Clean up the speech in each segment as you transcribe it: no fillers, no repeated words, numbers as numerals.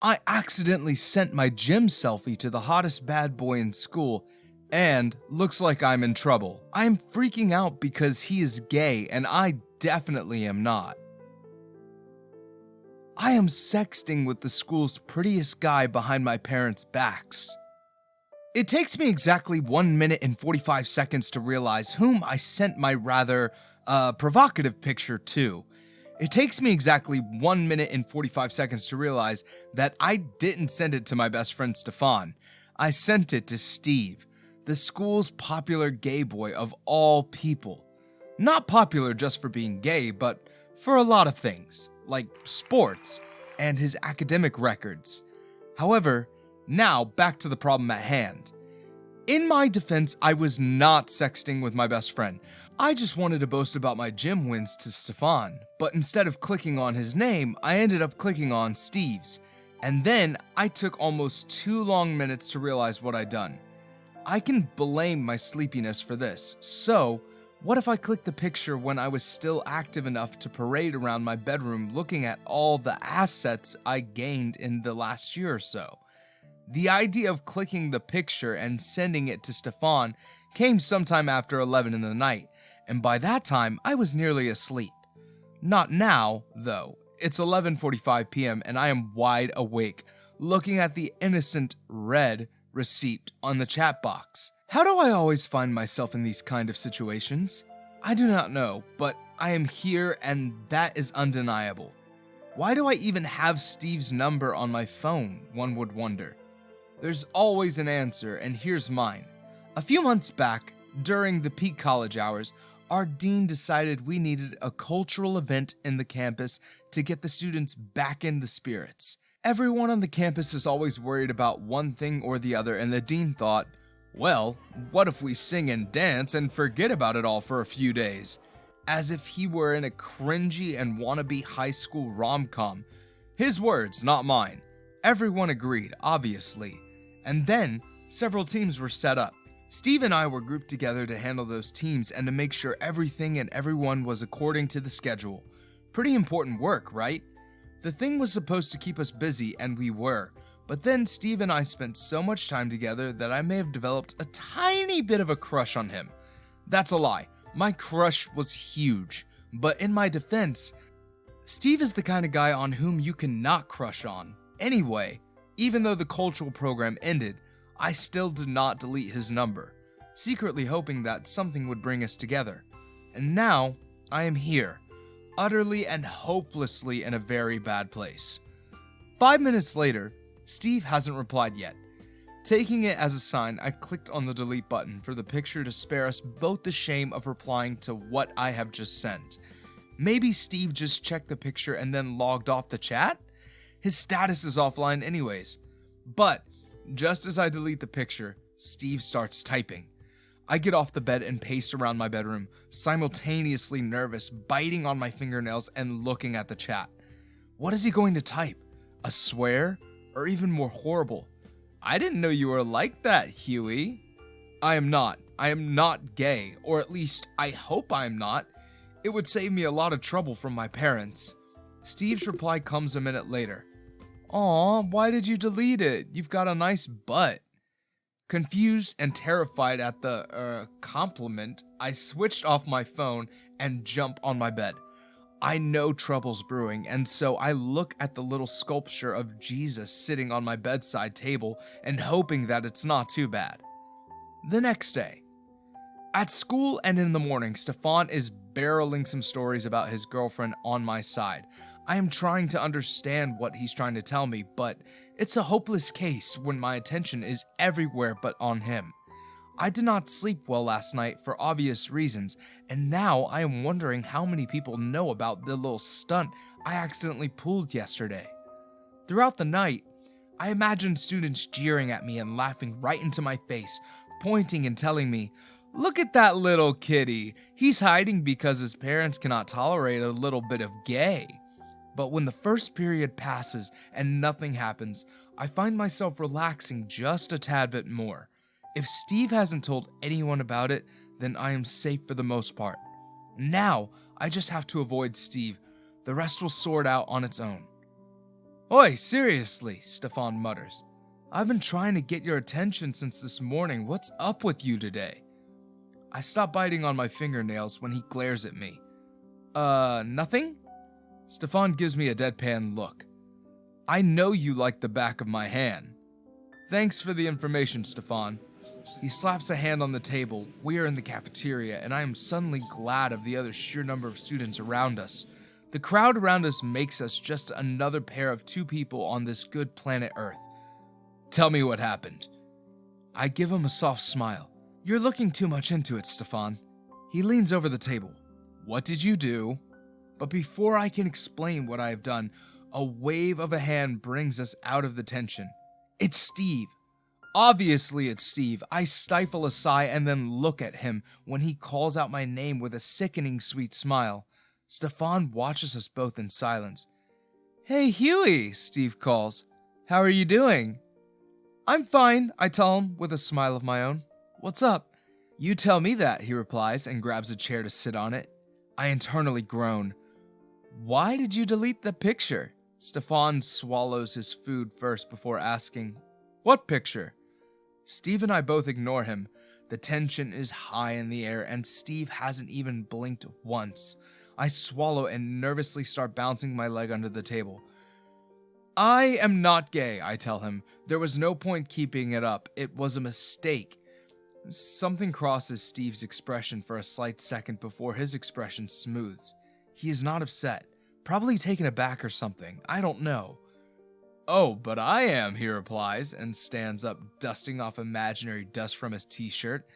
I accidentally sent my gym selfie to the hottest bad boy in school, and looks like I'm in trouble. I'm freaking out because he is gay and I definitely am not. I am sexting with the school's prettiest guy behind my parents' backs. It takes me exactly 1 minute and 45 seconds to realize whom I sent my rather provocative picture to. It takes me exactly 1 minute and 45 seconds to realize that I didn't send it to my best friend Stefan. I sent it to Steve, the school's popular gay boy of all people. Not popular just for being gay, but for a lot of things, like sports and his academic records. However, now back to the problem at hand. In my defense, I was not sexting with my best friend. I just wanted to boast about my gym wins to Stefan, but instead of clicking on his name, I ended up clicking on Steve's. And then I took almost 2 long minutes to realize what I'd done. I can blame my sleepiness for this, so what if I clicked the picture when I was still active enough to parade around my bedroom looking at all the assets I gained in the last year or so? The idea of clicking the picture and sending it to Stefan came sometime after 11 in the night, and by that time I was nearly asleep. Not now, though. It's 11:45 p.m. and I am wide awake, looking at the innocent red receipt on the chat box. How do I always find myself in these kind of situations? I do not know, but I am here and that is undeniable. Why do I even have Steve's number on my phone, one would wonder. There's always an answer, and here's mine. A few months back, during the peak college hours, our dean decided we needed a cultural event in the campus to get the students back in the spirits. Everyone on the campus is always worried about one thing or the other, and the dean thought, well, what if we sing and dance and forget about it all for a few days? As if he were in a cringy and wannabe high school rom-com. His words, not mine. Everyone agreed, obviously. And then, several teams were set up. Steve and I were grouped together to handle those teams and to make sure everything and everyone was according to the schedule. Pretty important work, right? The thing was supposed to keep us busy, and we were. But then Steve and I spent so much time together that I may have developed a tiny bit of a crush on him. That's a lie. My crush was huge. But in my defense, Steve is the kind of guy on whom you cannot crush on. Anyway, even though the cultural program ended, I still did not delete his number, secretly hoping that something would bring us together. And now, I am here, utterly and hopelessly in a very bad place. 5 minutes later, Steve hasn't replied yet. Taking it as a sign, I clicked on the delete button for the picture to spare us both the shame of replying to what I have just sent. Maybe Steve just checked the picture and then logged off the chat? His status is offline anyways. But, just as I delete the picture, Steve starts typing. I get off the bed and pace around my bedroom, simultaneously nervous, biting on my fingernails and looking at the chat. What is he going to type? A swear? Or even more horrible, I didn't know you were like that, Hughie. I am not. I am not gay, or at least I hope I am not. It would save me a lot of trouble from my parents. Steve's reply comes a minute later. Aw, why did you delete it? You've got a nice butt. Confused and terrified at the compliment, I switched off my phone and jumped on my bed. I know trouble's brewing, and so I look at the little sculpture of Jesus sitting on my bedside table and hoping that it's not too bad. The next day. At school and in the morning, Stefan is barreling some stories about his girlfriend on my side. I am trying to understand what he's trying to tell me, but it's a hopeless case when my attention is everywhere but on him. I did not sleep well last night for obvious reasons, and now I am wondering how many people know about the little stunt I accidentally pulled yesterday. Throughout the night, I imagined students jeering at me and laughing right into my face, pointing and telling me, "Look at that little kitty, he's hiding because his parents cannot tolerate a little bit of gay." But when the first period passes and nothing happens, I find myself relaxing just a tad bit more. If Steve hasn't told anyone about it, then I am safe for the most part. Now, I just have to avoid Steve. The rest will sort out on its own. Oi, seriously, Stefan mutters. I've been trying to get your attention since this morning. What's up with you today? I stop biting on my fingernails when he glares at me. Nothing? Stefan gives me a deadpan look. I know you like the back of my hand. Thanks for the information, Stefan. He slaps a hand on the table. We are in the cafeteria, and I am suddenly glad of the other sheer number of students around us. The crowd around us makes us just another pair of two people on this good planet Earth. Tell me what happened. I give him a soft smile. You're looking too much into it, Stefan. He leans over the table. What did you do? But before I can explain what I have done, a wave of a hand brings us out of the tension. It's Steve. Obviously it's Steve. I stifle a sigh and then look at him when he calls out my name with a sickening sweet smile. Stefan watches us both in silence. Hey, Hughie, Steve calls. How are you doing? I'm fine, I tell him with a smile of my own. What's up? You tell me that, he replies and grabs a chair to sit on it. I internally groan. Why did you delete the picture? Stefan swallows his food first before asking, What picture? Steve and I both ignore him. The tension is high in the air and Steve hasn't even blinked once. I swallow and nervously start bouncing my leg under the table. I am not gay, I tell him. There was no point keeping it up. It was a mistake. Something crosses Steve's expression for a slight second before his expression smooths. He is not upset. Probably taken aback or something. I don't know. Oh, but I am, he replies, and stands up, dusting off imaginary dust from his t-shirt.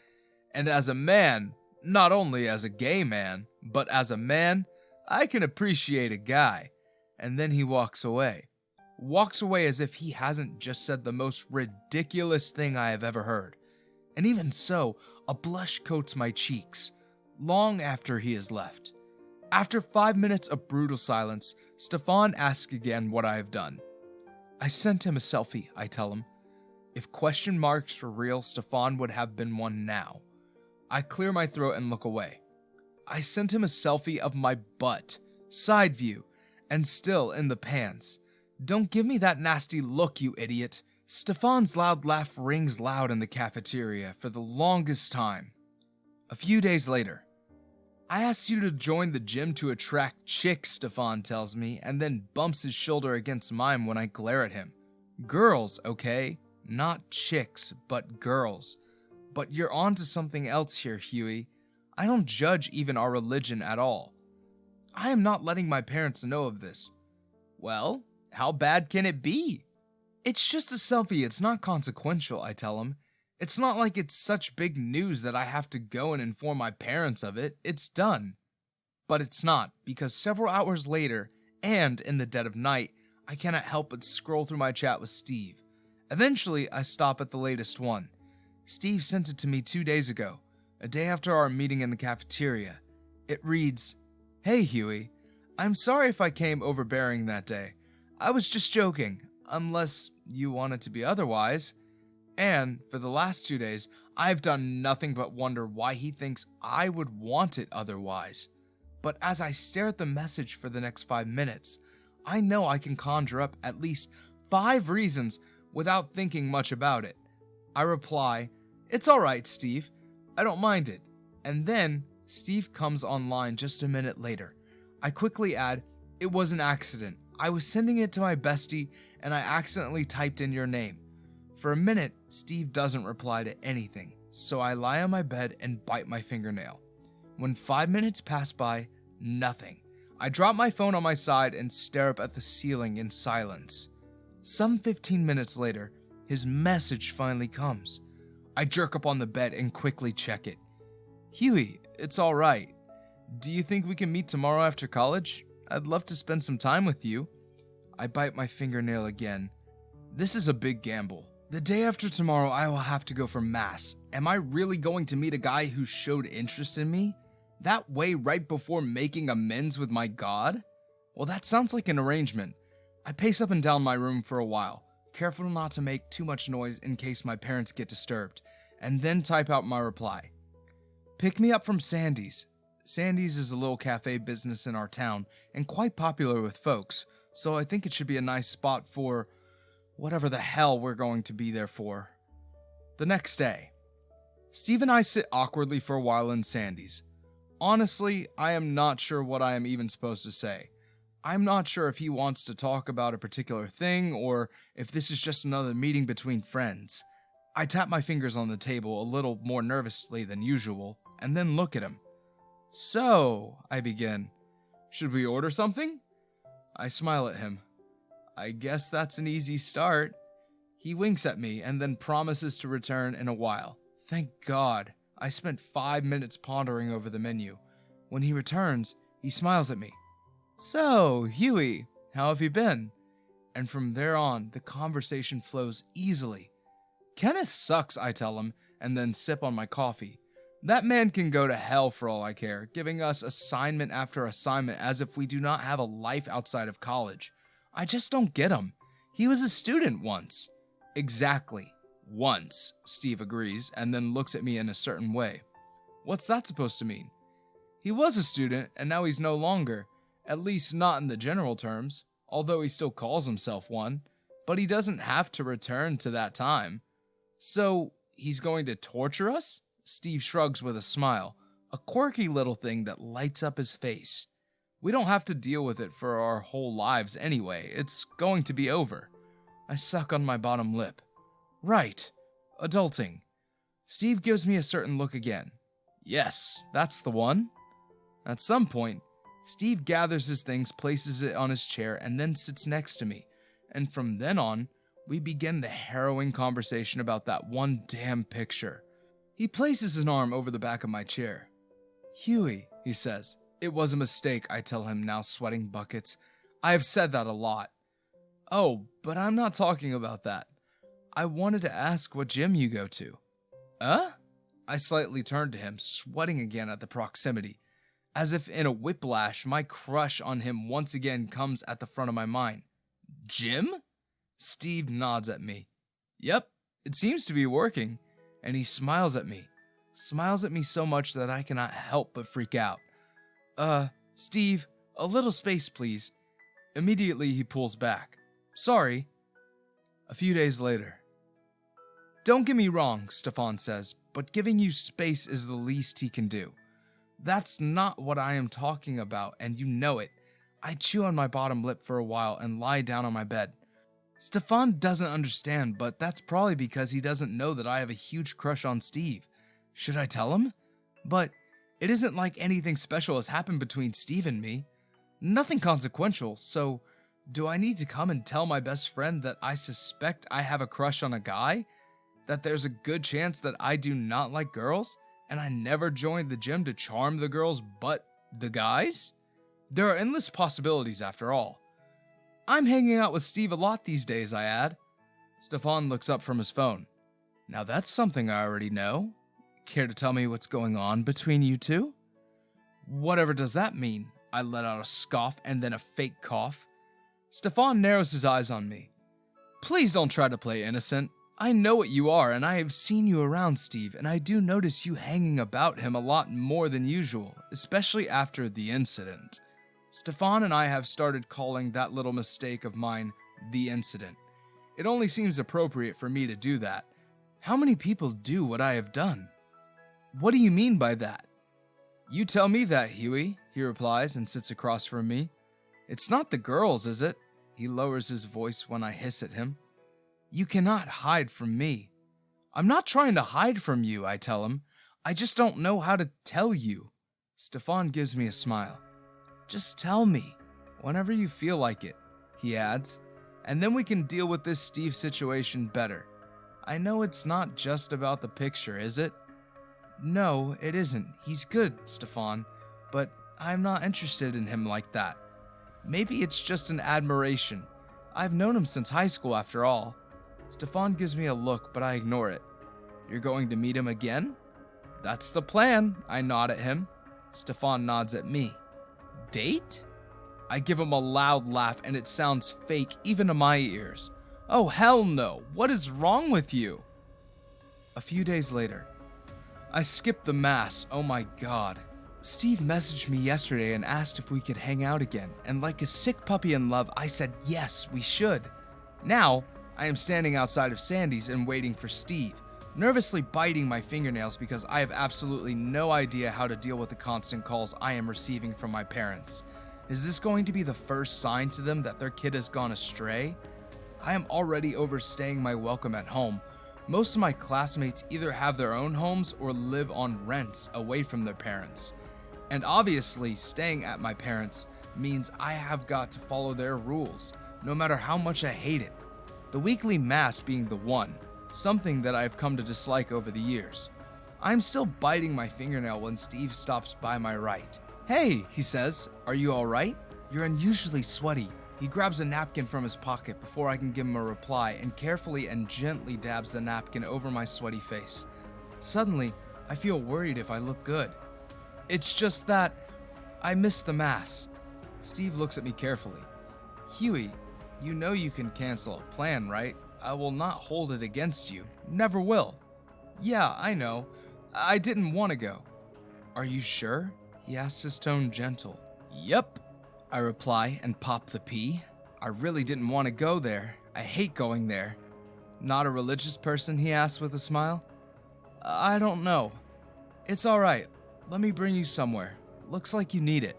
And as a man, not only as a gay man, but as a man, I can appreciate a guy. And then he walks away. Walks away as if he hasn't just said the most ridiculous thing I have ever heard. And even so, a blush coats my cheeks, long after he has left. After 5 minutes of brutal silence, Stefan asks again what I have done. I sent him a selfie, I tell him. If question marks were real, Stefan would have been one now. I clear my throat and look away. I sent him a selfie of my butt, side view, and still in the pants. Don't give me that nasty look, you idiot. Stefan's loud laugh rings loud in the cafeteria for the longest time. A few days later, I asked you to join the gym to attract chicks, Stefan tells me, and then bumps his shoulder against mine when I glare at him. Girls, okay? Not chicks, but girls. But you're on to something else here, Hughie. I don't judge even our religion at all. I am not letting my parents know of this. Well, how bad can it be? It's just a selfie, it's not consequential, I tell him. It's not like it's such big news that I have to go and inform my parents of it. It's done. But it's not, because several hours later, and in the dead of night, I cannot help but scroll through my chat with Steve. Eventually, I stop at the latest one. Steve sent it to me 2 days ago, a day after our meeting in the cafeteria. It reads, Hey Hughie, I'm sorry if I came overbearing that day. I was just joking, unless you want it to be otherwise. And for the last 2 days, I've done nothing but wonder why he thinks I would want it otherwise. But as I stare at the message for the next 5 minutes, I know I can conjure up at least 5 reasons without thinking much about it. I reply, It's alright, Steve. I don't mind it. And then Steve comes online just a minute later. I quickly add, It was an accident. I was sending it to my bestie and I accidentally typed in your name. For a minute, Steve doesn't reply to anything, so I lie on my bed and bite my fingernail. When 5 minutes pass by, nothing. I drop my phone on my side and stare up at the ceiling in silence. Some 15 minutes later, his message finally comes. I jerk up on the bed and quickly check it. Hughie, it's alright. Do you think we can meet tomorrow after college? I'd love to spend some time with you. I bite my fingernail again. This is a big gamble. The day after tomorrow, I will have to go for mass. Am I really going to meet a guy who showed interest in me? That way right before making amends with my God? Well, that sounds like an arrangement. I pace up and down my room for a while, careful not to make too much noise in case my parents get disturbed, and then type out my reply. Pick me up from Sandy's. Sandy's is a little cafe business in our town and quite popular with folks, so I think it should be a nice spot for whatever the hell we're going to be there for. The next day, Steve and I sit awkwardly for a while in Sandy's. Honestly, I am not sure what I am even supposed to say. I'm not sure if he wants to talk about a particular thing or if this is just another meeting between friends. I tap my fingers on the table a little more nervously than usual and then look at him. So, I begin, should we order something? I smile at him. I guess that's an easy start. He winks at me and then promises to return in a while. Thank God. I spent 5 minutes pondering over the menu. When he returns, he smiles at me. So, Hughie, how have you been? And from there on, the conversation flows easily. Kenneth sucks, I tell him, and then sip on my coffee. That man can go to hell for all I care, giving us assignment after assignment as if we do not have a life outside of college. I just don't get him. He was a student once. Exactly. Once, Steve agrees, and then looks at me in a certain way. What's that supposed to mean? He was a student, and now he's no longer. At least not in the general terms, although he still calls himself one. But he doesn't have to return to that time. So, he's going to torture us? Steve shrugs with a smile, a quirky little thing that lights up his face. We don't have to deal with it for our whole lives anyway. It's going to be over. I suck on my bottom lip. Right. Adulting. Steve gives me a certain look again. Yes, that's the one. At some point, Steve gathers his things, places it on his chair, and then sits next to me. And from then on, we begin the harrowing conversation about that one damn picture. He places an arm over the back of my chair. Hughie, he says. It was a mistake, I tell him, now sweating buckets. I have said that a lot. Oh, but I'm not talking about that. I wanted to ask what gym you go to. I slightly turn to him, sweating again at the proximity. As if in a whiplash, my crush on him once again comes at the front of my mind. Gym? Steve nods at me. Yep, it seems to be working. And he smiles at me. Smiles at me so much that I cannot help but freak out. Steve, a little space, please. Immediately, he pulls back. Sorry. A few days later. Don't get me wrong, Stefan says, but giving you space is the least he can do. That's not what I am talking about, and you know it. I chew on my bottom lip for a while and lie down on my bed. Stefan doesn't understand, but that's probably because he doesn't know that I have a huge crush on Steve. Should I tell him? But it isn't like anything special has happened between Steve and me. Nothing consequential, so do I need to come and tell my best friend that I suspect I have a crush on a guy? That there's a good chance that I do not like girls, and I never joined the gym to charm the girls but the guys? There are endless possibilities after all. I'm hanging out with Steve a lot these days, I add. Stefan looks up from his phone. Now that's something I already know. Care to tell me what's going on between you two? Whatever does that mean? I let out a scoff and then a fake cough. Stefan narrows his eyes on me. Please don't try to play innocent. I know what you are, and I have seen you around, Steve, and I do notice you hanging about him a lot more than usual, especially after the incident. Stefan and I have started calling that little mistake of mine the incident. It only seems appropriate for me to do that. How many people do what I have done? What do you mean by that? You tell me that, Hughie, he replies and sits across from me. It's not the girls, is it? He lowers his voice when I hiss at him. You cannot hide from me. I'm not trying to hide from you, I tell him. I just don't know how to tell you. Stefan gives me a smile. Just tell me, whenever you feel like it, he adds, and then we can deal with this Steve situation better. I know it's not just about the picture, is it? No, it isn't. He's good, Stefan, but I'm not interested in him like that. Maybe it's just an admiration. I've known him since high school after all. Stefan gives me a look, but I ignore it. You're going to meet him again? That's the plan, I nod at him. Stefan nods at me. Date? I give him a loud laugh and it sounds fake even to my ears. Oh hell no, what is wrong with you? A few days later. I skipped the mass, oh my god. Steve messaged me yesterday and asked if we could hang out again, and like a sick puppy in love, I said yes, we should. Now, I am standing outside of Sandy's and waiting for Steve, nervously biting my fingernails because I have absolutely no idea how to deal with the constant calls I am receiving from my parents. Is this going to be the first sign to them that their kid has gone astray? I am already overstaying my welcome at home. Most of my classmates either have their own homes or live on rents away from their parents. And obviously, staying at my parents' means I have got to follow their rules, no matter how much I hate it. The weekly mass being the one, something that I have come to dislike over the years. I'm still biting my fingernail when Steve stops by my right. "Hey," he says, "are you alright? You're unusually sweaty." He grabs a napkin from his pocket before I can give him a reply and carefully and gently dabs the napkin over my sweaty face. Suddenly, I feel worried if I look good. "It's just that I missed the mass." Steve looks at me carefully. "Hughie, you know you can cancel a plan, right? I will not hold it against you. Never will." "Yeah, I know. I didn't want to go." "Are you sure?" He asks, his tone gentle. "Yep," I reply and pop the pea. I really didn't want to go there. I hate going there. "Not a religious person?" he asks with a smile. "I don't know." "It's alright. Let me bring you somewhere. Looks like you need it."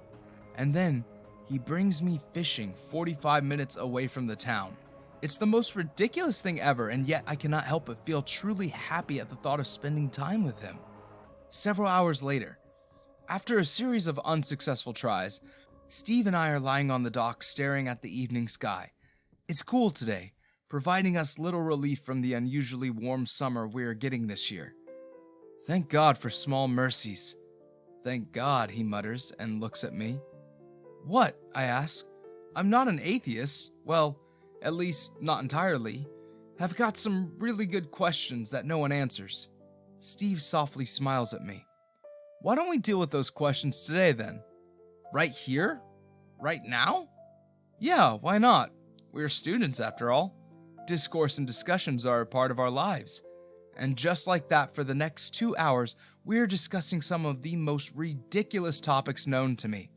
And then he brings me fishing 45 minutes away from the town. It's the most ridiculous thing ever, and yet I cannot help but feel truly happy at the thought of spending time with him. Several hours later, after a series of unsuccessful tries, Steve and I are lying on the dock staring at the evening sky. It's cool today, providing us little relief from the unusually warm summer we are getting this year. "Thank God for small mercies." "Thank God," he mutters and looks at me. "What?" I ask. "I'm not an atheist. Well, at least not entirely. I've got some really good questions that no one answers." Steve softly smiles at me. "Why don't we deal with those questions today then?" "Right here? Right now?" "Yeah, why not? We're students after all. Discourse and discussions are a part of our lives." And just like that, for the next 2 hours, we're discussing some of the most ridiculous topics known to me.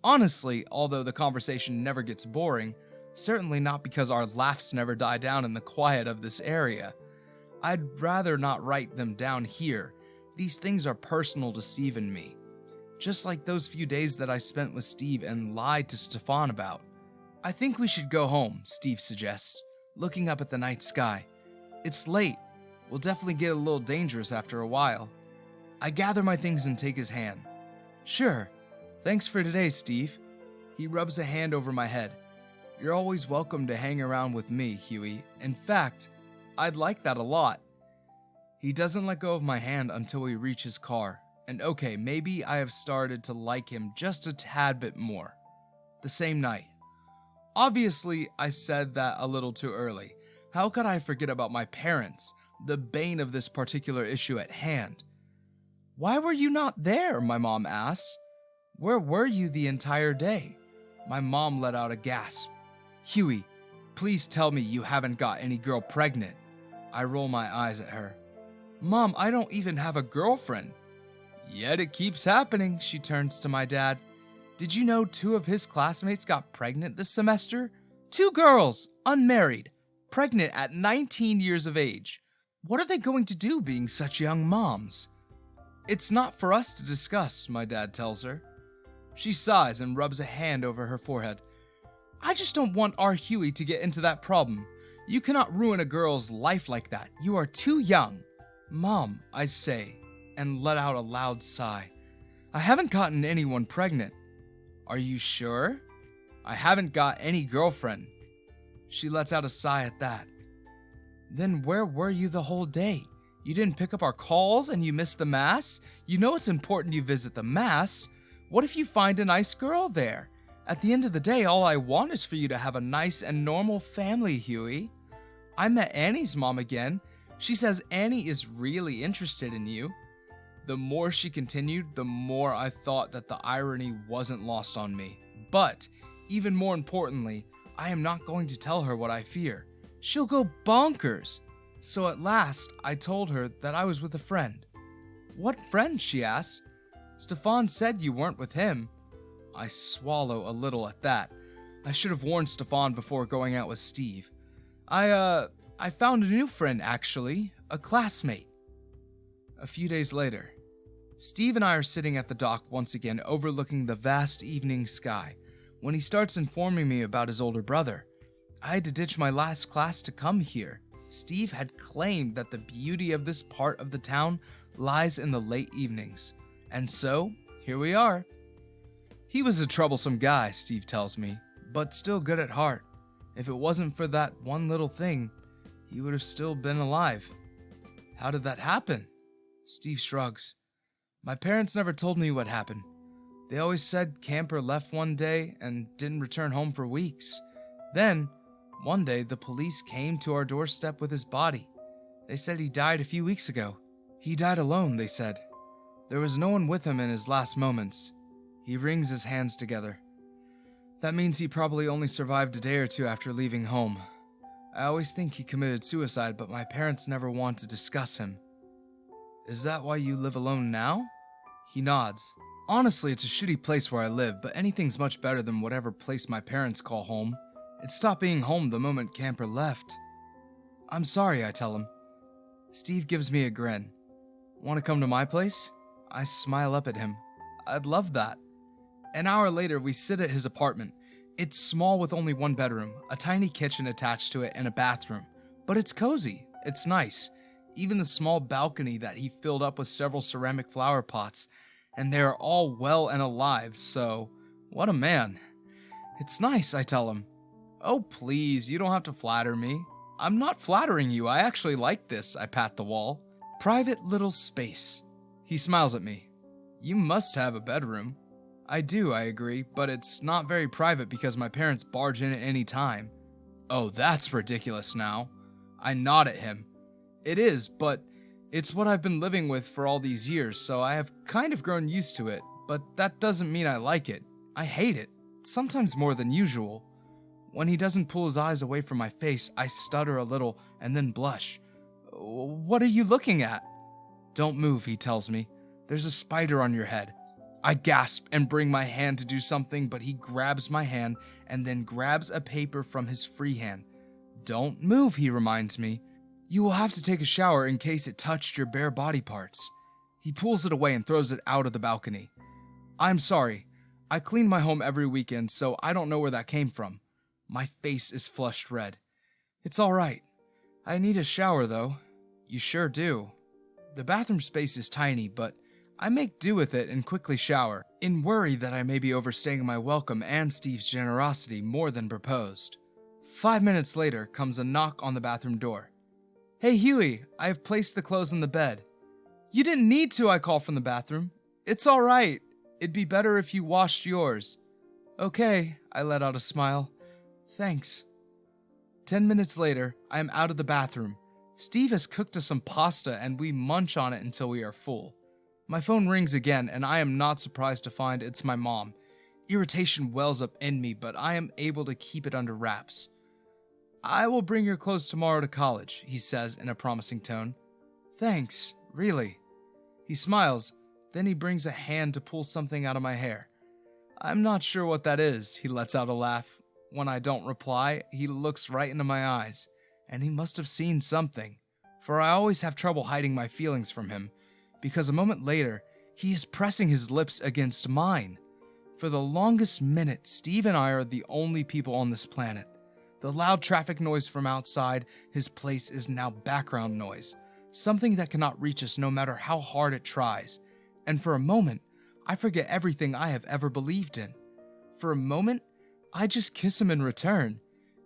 Honestly, although the conversation never gets boring, certainly not because our laughs never die down in the quiet of this area. I'd rather not write them down here. These things are personal to Steve and me. Just like those few days that I spent with Steve and lied to Stefan about. "I think we should go home," Steve suggests, looking up at the night sky. "It's late. We'll definitely get a little dangerous after a while." I gather my things and take his hand. "Sure. Thanks for today, Steve." He rubs a hand over my head. "You're always welcome to hang around with me, Hughie. In fact, I'd like that a lot." He doesn't let go of my hand until we reach his car. And okay, maybe I have started to like him just a tad bit more. The same night. Obviously, I said that a little too early. How could I forget about my parents, the bane of this particular issue at hand? "Why were you not there?" my mom asks. "Where were you the entire day?" My mom let out a gasp. "Hughie, please tell me you haven't got any girl pregnant." I roll my eyes at her. "Mom, I don't even have a girlfriend." "Yet it keeps happening," she turns to my dad. "Did you know 2 of his classmates got pregnant this semester? 2 girls, unmarried, pregnant at 19 years of age. What are they going to do being such young moms?" "It's not for us to discuss," my dad tells her. She sighs and rubs a hand over her forehead. "I just don't want our Hughie to get into that problem. You cannot ruin a girl's life like that. You are too young." "Mom," I say, and let out a loud sigh. "I haven't gotten anyone pregnant." "Are you sure?" "I haven't got any girlfriend." She lets out a sigh at that. "Then where were you the whole day? You didn't pick up our calls and you missed the mass? You know it's important you visit the mass. What if you find a nice girl there? At the end of the day, all I want is for you to have a nice and normal family, Hughie." I met Annie's mom again. She says Annie is really interested in you. The more she continued, the more I thought that the irony wasn't lost on me. But, even more importantly, I am not going to tell her what I fear. She'll go bonkers. So at last, I told her that I was with a friend. "What friend?" she asked. Stefan said you weren't with him. I swallow a little at that. I should have warned Stefan before going out with Steve. I found a new friend actually, a classmate. A few days later, Steve and I are sitting at the dock once again overlooking the vast evening sky when he starts informing me about his older brother. I had to ditch my last class to come here. Steve had claimed that the beauty of this part of the town lies in the late evenings. And so, here we are. He was a troublesome guy, Steve tells me, but still good at heart. If it wasn't for that one little thing, he would have still been alive. How did that happen? Steve shrugs. My parents never told me what happened. They always said Camper left one day and didn't return home for weeks. Then, one day, the police came to our doorstep with his body. They said he died a few weeks ago. He died alone, they said. There was no one with him in his last moments. He wrings his hands together. That means he probably only survived a day or two after leaving home. I always think he committed suicide, but my parents never want to discuss him. Is that why you live alone now? He nods. Honestly, it's a shitty place where I live, but anything's much better than whatever place my parents call home. It stopped being home the moment Camper left. I'm sorry, I tell him. Steve gives me a grin. Want to come to my place? I smile up at him. I'd love that. An hour later, we sit at his apartment. It's small with only one bedroom, a tiny kitchen attached to it, and a bathroom. But it's cozy. It's nice. Even the small balcony that he filled up with several ceramic flower pots. And they are all well and alive, so what a man. It's nice, I tell him. Oh, please, you don't have to flatter me. I'm not flattering you. I actually like this, I pat the wall. Private little space. He smiles at me. You must have a bedroom. I do, I agree, but it's not very private because my parents barge in at any time. Oh, that's ridiculous now. I nod at him. It is, but it's what I've been living with for all these years, so I have kind of grown used to it, but that doesn't mean I like it. I hate it, sometimes more than usual. When he doesn't pull his eyes away from my face, I stutter a little and then blush. What are you looking at? Don't move, he tells me. There's a spider on your head. I gasp and bring my hand to do something, but he grabs my hand and then grabs a paper from his free hand. Don't move, he reminds me. You will have to take a shower in case it touched your bare body parts. He pulls it away and throws it out of the balcony. I'm sorry. I clean my home every weekend, so I don't know where that came from. My face is flushed red. It's all right. I need a shower, though. You sure do. The bathroom space is tiny, but I make do with it and quickly shower, in worry that I may be overstaying my welcome and Steve's generosity more than proposed. 5 minutes later comes a knock on the bathroom door. Hey Hughie, I have placed the clothes in the bed. You didn't need to, I call from the bathroom. It's all right. It'd be better if you washed yours. Okay, I let out a smile. Thanks. 10 minutes later, I am out of the bathroom. Steve has cooked us some pasta and we munch on it until we are full. My phone rings again and I am not surprised to find it's my mom. Irritation wells up in me, but I am able to keep it under wraps. I will bring your clothes tomorrow to college, he says in a promising tone. Thanks, really. He smiles, then he brings a hand to pull something out of my hair. I'm not sure what that is, he lets out a laugh. When I don't reply, he looks right into my eyes, and he must have seen something, for I always have trouble hiding my feelings from him, because a moment later, he is pressing his lips against mine. For the longest minute, Steve and I are the only people on this planet. The loud traffic noise from outside his place is now background noise, something that cannot reach us no matter how hard it tries. And for a moment, I forget everything I have ever believed in. For a moment, I just kiss him in return,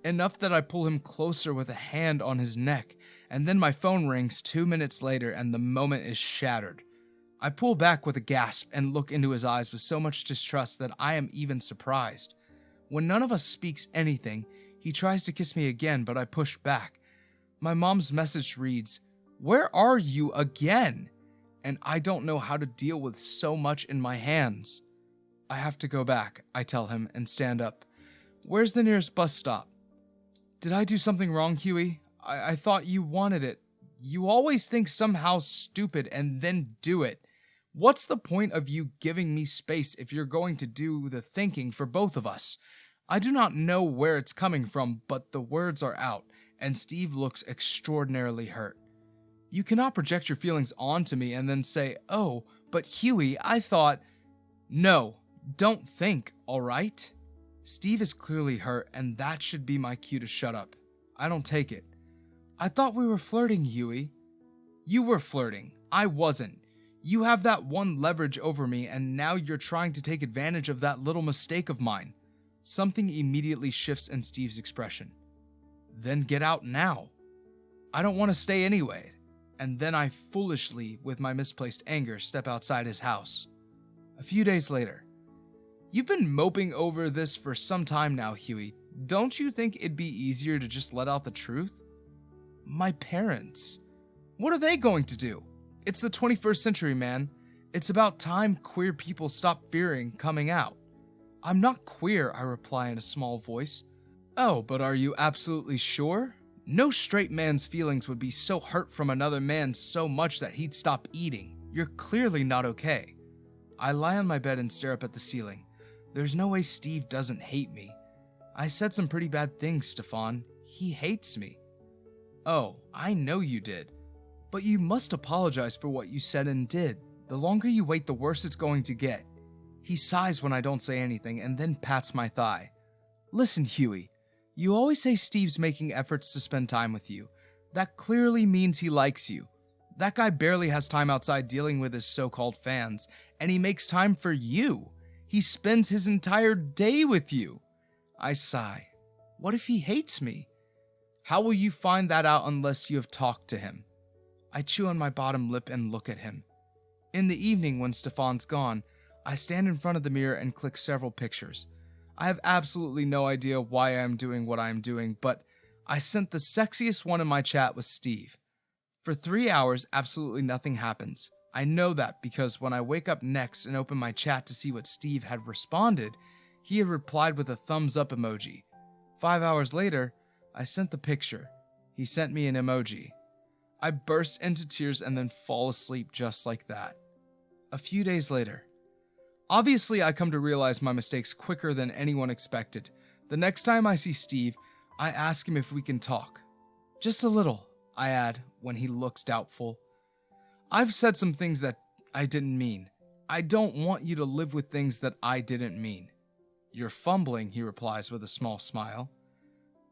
enough that I pull him closer with a hand on his neck, and then my phone rings 2 minutes later and the moment is shattered. I pull back with a gasp and look into his eyes with so much distrust that I am even surprised. When none of us speaks anything, he tries to kiss me again, but I push back. My mom's message reads, "Where are you again?" And I don't know how to deal with so much in my hands. I have to go back, I tell him, and stand up. Where's the nearest bus stop? Did I do something wrong, Hughie? I thought you wanted it. You always think somehow stupid and then do it. What's the point of you giving me space if you're going to do the thinking for both of us? I do not know where it's coming from, but the words are out, and Steve looks extraordinarily hurt. You cannot project your feelings onto me and then say, "Oh, but Hughie, I thought..." No, don't think, alright? Steve is clearly hurt, and that should be my cue to shut up. I don't take it. I thought we were flirting, Hughie. You were flirting. I wasn't. You have that one leverage over me, and now you're trying to take advantage of that little mistake of mine. Something immediately shifts in Steve's expression. Then get out now. I don't want to stay anyway. And then I foolishly, with my misplaced anger, step outside his house. A few days later. You've been moping over this for some time now, Hughie. Don't you think it'd be easier to just let out the truth? My parents. What are they going to do? It's the 21st century, man. It's about time queer people stop fearing coming out. I'm not queer, I reply in a small voice. Oh, but are you absolutely sure? No straight man's feelings would be so hurt from another man so much that he'd stop eating. You're clearly not okay. I lie on my bed and stare up at the ceiling. There's no way Steve doesn't hate me. I said some pretty bad things, Stefan. He hates me. Oh, I know you did. But you must apologize for what you said and did. The longer you wait, the worse it's going to get. He sighs when I don't say anything and then pats my thigh. Listen, Hughie. You always say Steve's making efforts to spend time with you. That clearly means he likes you. That guy barely has time outside dealing with his so-called fans, and he makes time for you. He spends his entire day with you. I sigh. What if he hates me? How will you find that out unless you have talked to him? I chew on my bottom lip and look at him. In the evening, when Stefan's gone, I stand in front of the mirror and click several pictures. I have absolutely no idea why I am doing what I am doing, but I sent the sexiest one in my chat with Steve. For 3 hours, absolutely nothing happens. I know that because when I wake up next and open my chat to see what Steve had responded, he had replied with a thumbs up emoji. 5 hours later, I sent the picture. He sent me an emoji. I burst into tears and then fall asleep just like that. A few days later. Obviously, I come to realize my mistakes quicker than anyone expected. The next time I see Steve, I ask him if we can talk. Just a little, I add, when he looks doubtful. I've said some things that I didn't mean. I don't want you to live with things that I didn't mean. You're fumbling, he replies with a small smile.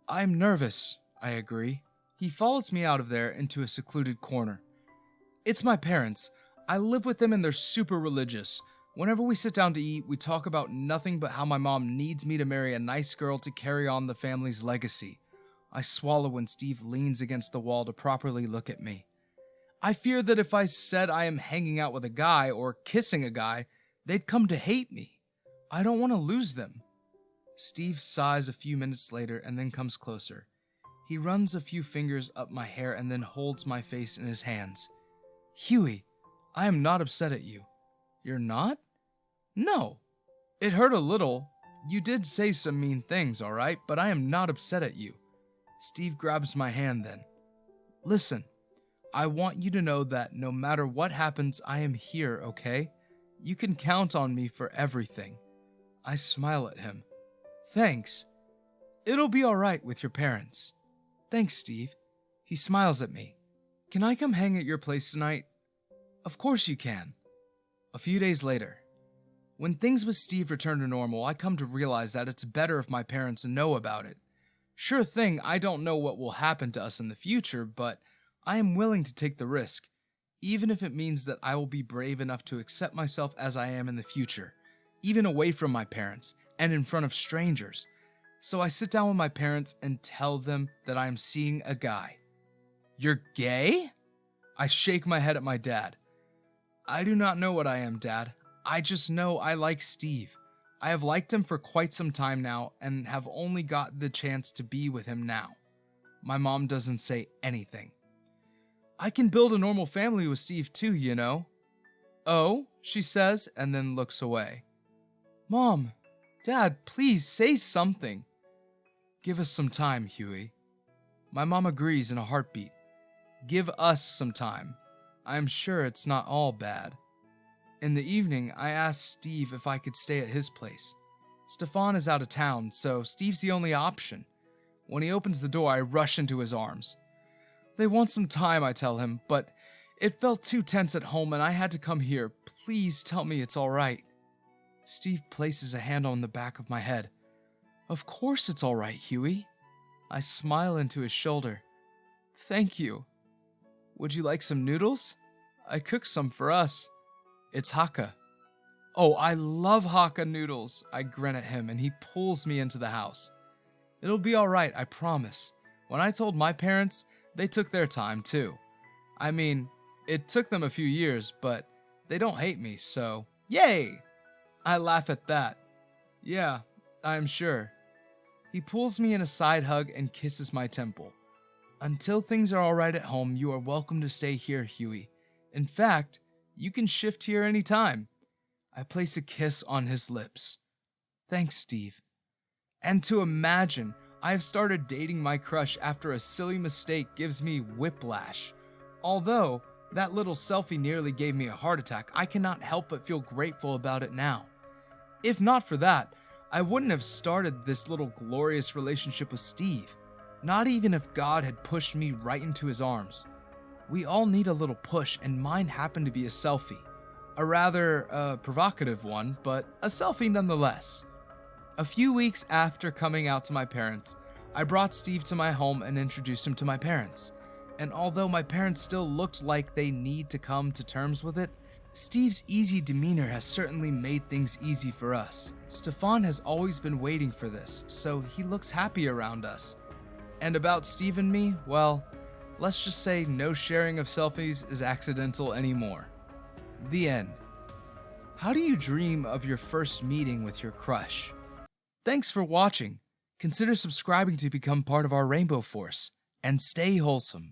I'm nervous, I agree. He follows me out of there into a secluded corner. It's my parents. I live with them and they're super religious. Whenever we sit down to eat, we talk about nothing but how my mom needs me to marry a nice girl to carry on the family's legacy. I swallow when Steve leans against the wall to properly look at me. I fear that if I said I am hanging out with a guy or kissing a guy, they'd come to hate me. I don't want to lose them. Steve sighs a few minutes later and then comes closer. He runs a few fingers up my hair and then holds my face in his hands. Hughie, I am not upset at you. You're not? No. It hurt a little. You did say some mean things, alright, but I am not upset at you. Steve grabs my hand then. Listen, I want you to know that no matter what happens, I am here, okay? You can count on me for everything. I smile at him. Thanks. It'll be alright with your parents. Thanks, Steve. He smiles at me. Can I come hang at your place tonight? Of course you can. A few days later. When things with Steve return to normal, I come to realize that it's better if my parents know about it. Sure thing, I don't know what will happen to us in the future, but I am willing to take the risk, even if it means that I will be brave enough to accept myself as I am in the future, even away from my parents and in front of strangers. So I sit down with my parents and tell them that I am seeing a guy. You're gay? I shake my head at my dad. I do not know what I am, Dad. I just know I like Steve. I have liked him for quite some time now and have only got the chance to be with him now. My mom doesn't say anything. I can build a normal family with Steve too, you know. Oh, she says, and then looks away. Mom, Dad, please say something. Give us some time, Hughie. My mom agrees in a heartbeat. Give us some time. I am sure it's not all bad. In the evening, I asked Steve if I could stay at his place. Stefan is out of town, so Steve's the only option. When he opens the door, I rush into his arms. They want some time, I tell him, but it felt too tense at home and I had to come here. Please tell me it's alright. Steve places a hand on the back of my head. Of course it's alright, Hughie. I smile into his shoulder. Thank you. Would you like some noodles? I cooked some for us. It's Hakka. Oh, I love Hakka noodles. I grin at him and he pulls me into the house. It'll be alright, I promise. When I told my parents, they took their time too. I mean, it took them a few years, but they don't hate me, so yay! I laugh at that. Yeah, I'm sure. He pulls me in a side hug and kisses my temple. Until things are alright at home, you are welcome to stay here, Hughie. In fact, you can shift here anytime. I place a kiss on his lips. Thanks, Steve. And to imagine, I have started dating my crush after a silly mistake gives me whiplash. Although, that little selfie nearly gave me a heart attack, I cannot help but feel grateful about it now. If not for that, I wouldn't have started this little glorious relationship with Steve. Not even if God had pushed me right into his arms. We all need a little push, and mine happened to be a selfie. A rather provocative one, but a selfie nonetheless. A few weeks after coming out to my parents, I brought Steve to my home and introduced him to my parents. And although my parents still looked like they need to come to terms with it, Steve's easy demeanor has certainly made things easy for us. Stefan has always been waiting for this, so he looks happy around us. And about Steve and me, well, let's just say no sharing of selfies is accidental anymore. The end. How do you dream of your first meeting with your crush? Thanks for watching. Consider subscribing to become part of our Rainbow Force, and stay wholesome.